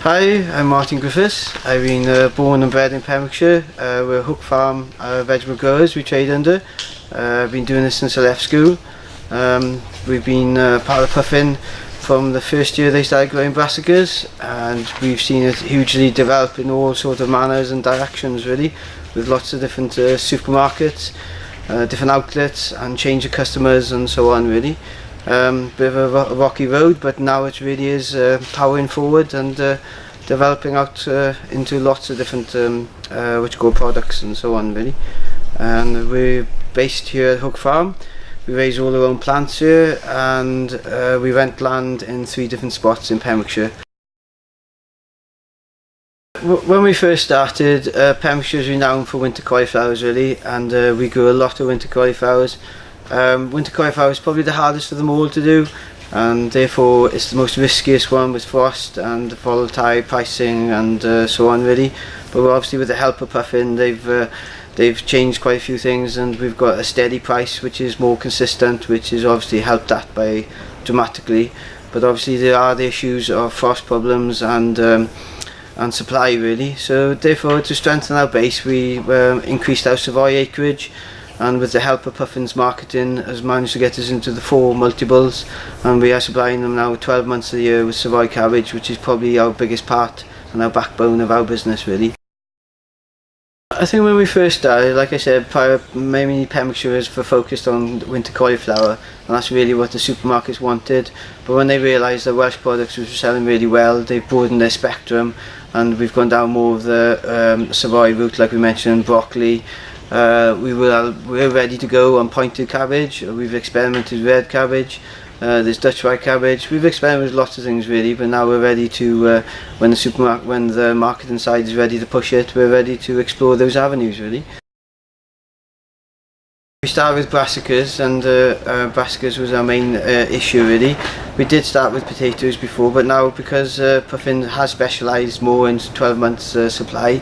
Hi, I'm Martin Griffiths. I've been born and bred in Pembrokeshire. We're a Hook Farm vegetable growers we trade under. I've been doing this since I left school. We've been part of Puffin from the first year they started growing brassicas, and we've seen it hugely develop in all sorts of manners and directions really, with lots of different supermarkets, different outlets and change of customers and so on really. Bit of a rocky road, but now it really is powering forward and developing out into lots of different products and so on really. And we're based here at Hook Farm. We raise all our own plants here, and we rent land in 3 different spots in Pembrokeshire. When we first started, Pembrokeshire is renowned for winter cauliflowers really, and we grew a lot of winter cauliflowers. Winter cauliflower is probably the hardest of them all to do, and therefore it's the most riskiest one with frost and volatile pricing and so on really. But obviously with the help of Puffin, they've changed quite a few things, and we've got a steady price which is more consistent, which has obviously helped that by dramatically. But obviously there are the issues of frost problems and supply really. So therefore, to strengthen our base, we increased our Savoy acreage, and with the help of Puffin's marketing has managed to get us into the 4 multiples, and we are supplying them now 12 months of the year with Savoy cabbage, which is probably our biggest part and our backbone of our business really. I think when we first started, like I said, mainly Pembrokeshire was focused on winter cauliflower, and that's really what the supermarkets wanted. But when they realised that Welsh products were selling really well, they've broadened their spectrum, and we've gone down more of the Savoy route, like we mentioned, broccoli. We're ready to go on pointed cabbage. We've experimented with red cabbage. There's Dutch white cabbage. We've experimented with lots of things really, but now we're ready to, when the marketing side is ready to push it, we're ready to explore those avenues really. We started with brassicas, and brassicas was our main issue really. We did start with potatoes before, but now because Puffin has specialised more in 12 months supply,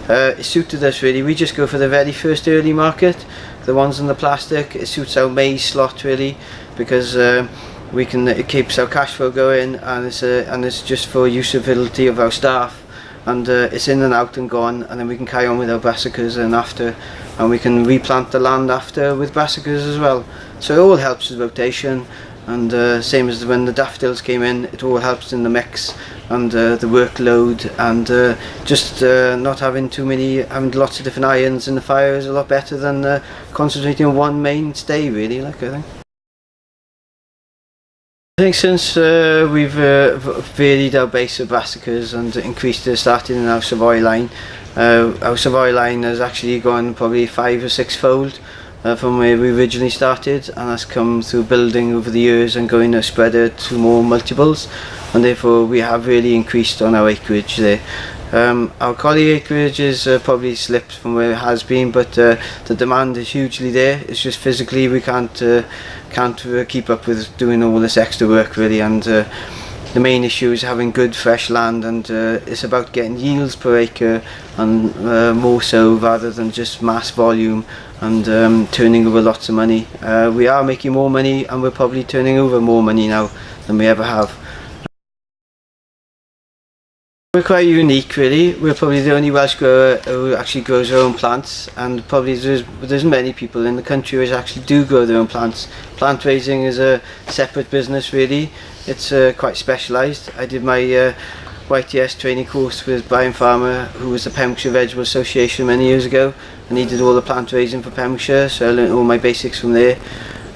it suited us really. We just go for the very first early market, the ones in the plastic. It suits our maize slot really, because it keeps our cash flow going, and it's just for usability of our staff, and it's in and out and gone, and then we can carry on with our brassicas and we can replant the land after with brassicas as well. So it all helps with rotation, and same as when the daffodils came in, it all helps in the mix and the workload, and just not having having lots of different irons in the fire is a lot better than concentrating on one mainstay really, I think. I think since we've varied our base of brassicas and increased it, starting in our Savoy line, our Savoy line has actually gone probably 5 or 6 fold from where we originally started, and that's come through building over the years and going to spread it to more multiples, and therefore we have really increased on our acreage there. Our collie acreage is probably slipped from where it has been, but the demand is hugely there. It's just physically we can't keep up with doing all this extra work really, and the main issue is having good fresh land, and it's about getting yields per acre, and more so rather than just mass volume and turning over lots of money. We are making more money, and we're probably turning over more money now than we ever have. We're quite unique really. We're probably the only Welsh grower who actually grows their own plants, and probably there's many people in the country who actually do grow their own plants. Plant raising is a separate business really. It's quite specialised. I did my YTS training course with Brian Farmer, who was the Pembrokeshire Vegetable Association many years ago, and he did all the plant raising for Pembrokeshire, so I learned all my basics from there.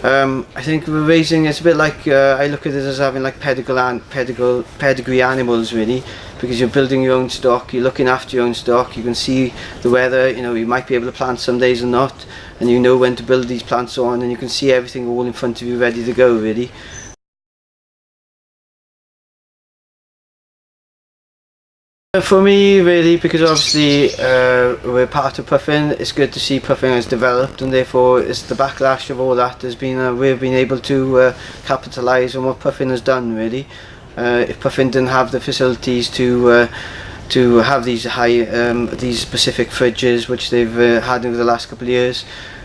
I think raising, it's a bit like, I look at it as having like pedigree animals really, because you're building your own stock, you're looking after your own stock, you can see the weather, you might be able to plant some days or not, and you know when to build these plants on, and you can see everything all in front of you ready to go really. For me really, because obviously we're part of Puffin, it's good to see Puffin has developed, and therefore it's the backlash of all that has been we've been able to capitalise on what Puffin has done really. If Puffin didn't have the facilities to have these these specific fridges which they've had over the last couple of years,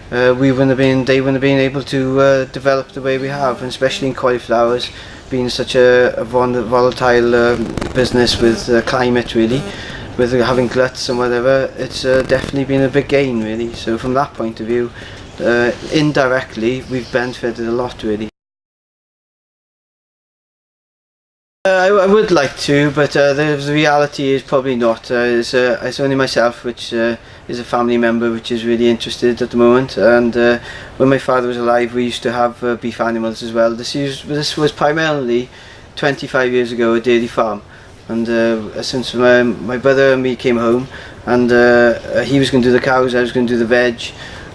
they wouldn't have been able to develop the way we have, and especially in cauliflowers. being such a volatile business with climate really, with having gluts and whatever, it's definitely been a big gain really. So from that point of view, indirectly we've benefited a lot really. I would like to, but the reality is probably not. It's only myself, which is a family member, which is really interested at the moment. And when my father was alive, we used to have beef animals as well. This was primarily 25 years ago a dairy farm. And since my brother and me came home, and he was going to do the cows, I was going to do the veg.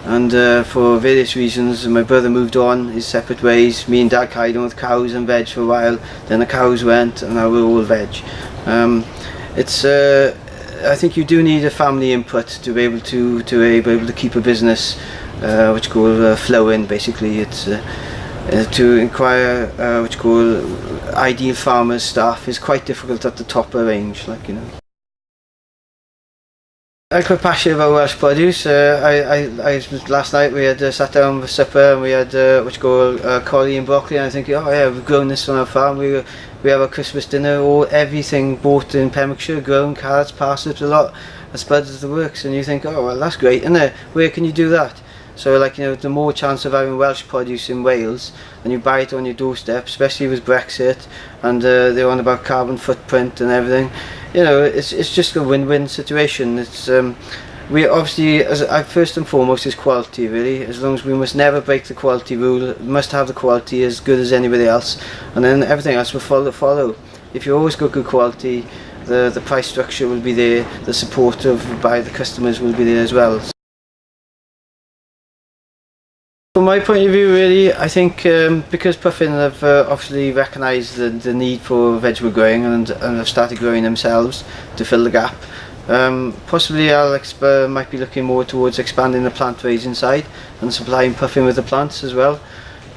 And for various reasons my brother moved on his separate ways. Me and Dad carried on with cows and veg for a while, then the cows went and now we're all veg. I think you do need a family input to be able to keep a business which called flowing basically. It's to inquire which called ideal farmers staff is quite difficult at the top of the range, like, you know. I'm quite passionate about Welsh produce. Last night we had sat down for supper and we had what you call collie and broccoli, and I think, oh yeah, we've grown this on our farm. We have our Christmas dinner, everything bought in Pembrokeshire, grown, carrots, parsnips, a lot of spuds of the works, and you think, oh well, that's great, isn't it? Where can you do that? So, like, you know, the more chance of having Welsh produce in Wales and you buy it on your doorstep, especially with Brexit and they're on about carbon footprint and everything, you know, it's just a win-win situation. It's we obviously, first and foremost, is quality really. As long as we must never break the quality rule, we must have the quality as good as anybody else, and then everything else will follow. If you always got good quality, the price structure will be there, the support by the customers will be there as well. From my point of view really, I think because Puffin have obviously recognised the need for vegetable growing and have started growing themselves to fill the gap, possibly I might be looking more towards expanding the plant raising side and supplying Puffin with the plants as well.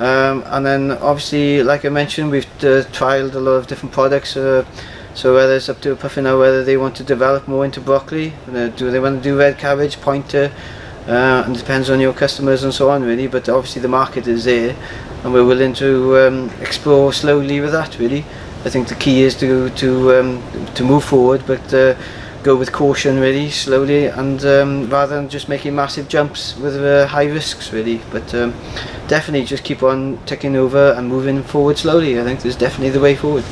And then obviously, like I mentioned, we've trialled a lot of different products, so whether it's up to Puffin now whether they want to develop more into broccoli, do they want to do red cabbage, pointer, and it depends on your customers and so on really, but obviously the market is there and we're willing to explore slowly with that really. I think the key is to move forward, but go with caution really, slowly, and rather than just making massive jumps with high risks really, but definitely just keep on ticking over and moving forward slowly. I think there's definitely the way forward.